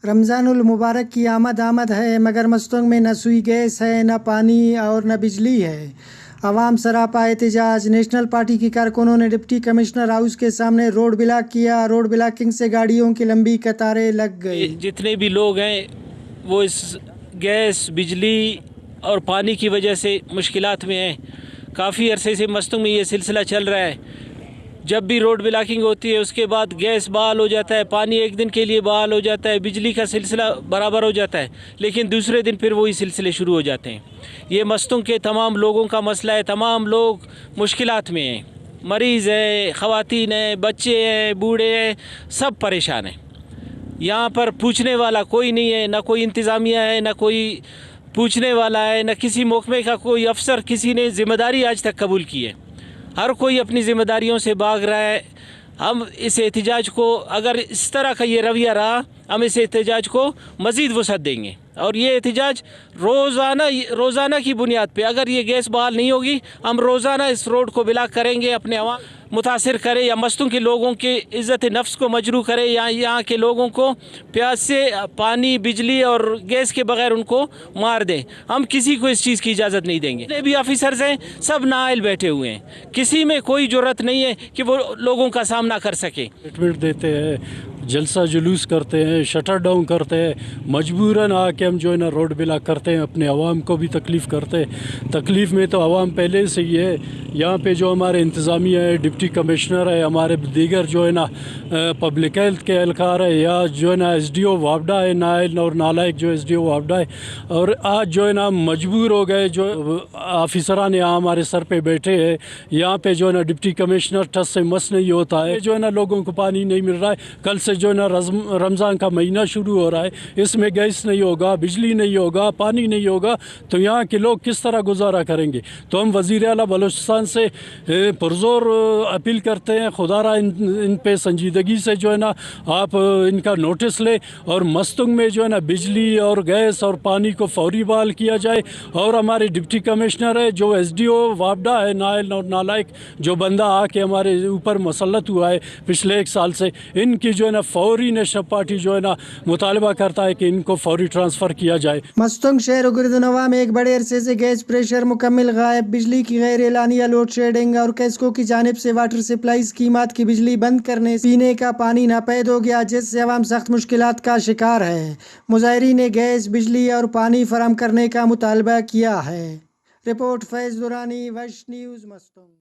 رمضان المبارک کی آمد ہے، مگر مستنگ میں نہ سوئی گیس ہے، نہ پانی اور نہ بجلی ہے۔ عوام سراپا احتجاج۔ نیشنل پارٹی کی کارکنوں نے ڈپٹی کمشنر ہاؤس کے سامنے روڈ بلاک کیا۔ روڈ بلاکنگ سے گاڑیوں کی لمبی قطاریں لگ گئی۔ جتنے بھی لوگ ہیں وہ اس گیس، بجلی اور پانی کی وجہ سے مشکلات میں ہیں۔ کافی عرصے سے مستنگ میں یہ سلسلہ چل رہا ہے۔ جب بھی روڈ بلاکنگ ہوتی ہے اس کے بعد گیس بحال ہو جاتا ہے، پانی ایک دن کے لیے بحال ہو جاتا ہے، بجلی کا سلسلہ برابر ہو جاتا ہے، لیکن دوسرے دن پھر وہی سلسلے شروع ہو جاتے ہیں۔ یہ مستنگ کے تمام لوگوں کا مسئلہ ہے۔ تمام لوگ مشکلات میں ہیں، مریض ہیں، خواتین ہیں، بچے ہیں، بوڑھے ہیں، سب پریشان ہیں۔ یہاں پر پوچھنے والا کوئی نہیں ہے، نہ کوئی انتظامیہ ہے، نہ کوئی پوچھنے والا ہے، نہ کسی محکمے کا کوئی افسر کسی نے ذمہ داری آج تک قبول کی ہے۔ ہر کوئی اپنی ذمہ داریوں سے بھاگ رہا ہے۔ ہم اس احتجاج کو، اگر اس طرح کا یہ رویہ رہا، ہم اس احتجاج کو مزید وسعت دیں گے، اور یہ احتجاج روزانہ کی بنیاد پہ، اگر یہ گیس بحال نہیں ہوگی، ہم روزانہ اس روڈ کو بلاک کریں گے۔ اپنے عوام متاثر کرے یا مستنگ کے لوگوں کے عزت نفس کو مجروح کرے، یا یہاں کے لوگوں کو پیاس سے، پانی، بجلی اور گیس کے بغیر ان کو مار دیں، ہم کسی کو اس چیز کی اجازت نہیں دیں گے۔ جتنے بھی آفیسرز ہیں سب نااہل بیٹھے ہوئے ہیں، کسی میں کوئی جرأت نہیں ہے کہ وہ لوگوں کا سامنا کر سکے۔ اسٹیٹمنٹ دیتے ہیں، جلسہ جلوس کرتے ہیں، شٹر ڈاؤن کرتے ہیں، مجبوراً آ کے ہم جو ہے نا روڈ بلاک کرتے ہیں، اپنے عوام کو بھی تکلیف کرتے ہیں۔ تکلیف میں تو عوام پہلے سے ہی ہے۔ یہاں پہ جو ہمارے انتظامیہ ہے، ڈپٹی کمشنر ہے، ہمارے دیگر جو ہے نا پبلک ہیلتھ کے اہلکار ہے، یا جو ہے نا ایس ڈی او وابڈا ہے، نائل اور نالائق جو ایس ڈی او وابڈا ہے، اور آج جو ہے نا مجبور ہو گئے، جو آفیسران یہاں ہمارے سر پہ بیٹھے ہیں، یہاں پہ جو ہے نا ڈپٹی کمشنر ٹس سے مس نہیں ہوتا ہے، جو ہے نا لوگوں کو پانی نہیں مل رہا ہے۔ کل سے جو ہے نا رمضان کا مہینہ شروع ہو رہا ہے، اس میں گیس نہیں ہوگا، بجلی نہیں ہوگا، پانی نہیں ہوگا، تو یہاں کے لوگ کس طرح گزارا کریں گے؟ تو ہم وزیر اعلیٰ بلوچستان سے پرزور اپیل کرتے ہیں، خدا را ان پہ سنجیدگی سے جو ہے نا آپ ان کا نوٹس لیں، اور مستنگ میں جو ہے نا بجلی اور گیس اور پانی کو فوری بحال کیا جائے، اور ہمارے ڈپٹی کمشنر ہے، جو ایس ڈی او وابڈا ہے، نائل اور نالائق جو بندہ آ کے ہمارے اوپر مسلط ہوا ہے پچھلے 1 سال سے، ان کی جو ہے نا فوری نیشنل پارٹی جو ہے نا مطالبہ کرتا ہے کہ ان کو فوری ٹرانسفر کیا جائے۔ مستنگ شہر و گرد نواح میں ایک بڑے عرصے سے گیس پریشر مکمل غائب، بجلی کی غیر اعلانیہ لوڈ شیڈنگ اور کیسکو کی جانب سے واٹر سپلائی اسکیمات کی بجلی بند کرنے سے پینے کا پانی ناپید ہو گیا، جس سے عوام سخت مشکلات کا شکار ہے۔ مظاہرین نے گیس، بجلی اور پانی فراہم کرنے کا مطالبہ کیا ہے۔ رپورٹ فیض درانی، وش نیوز، مستنگ۔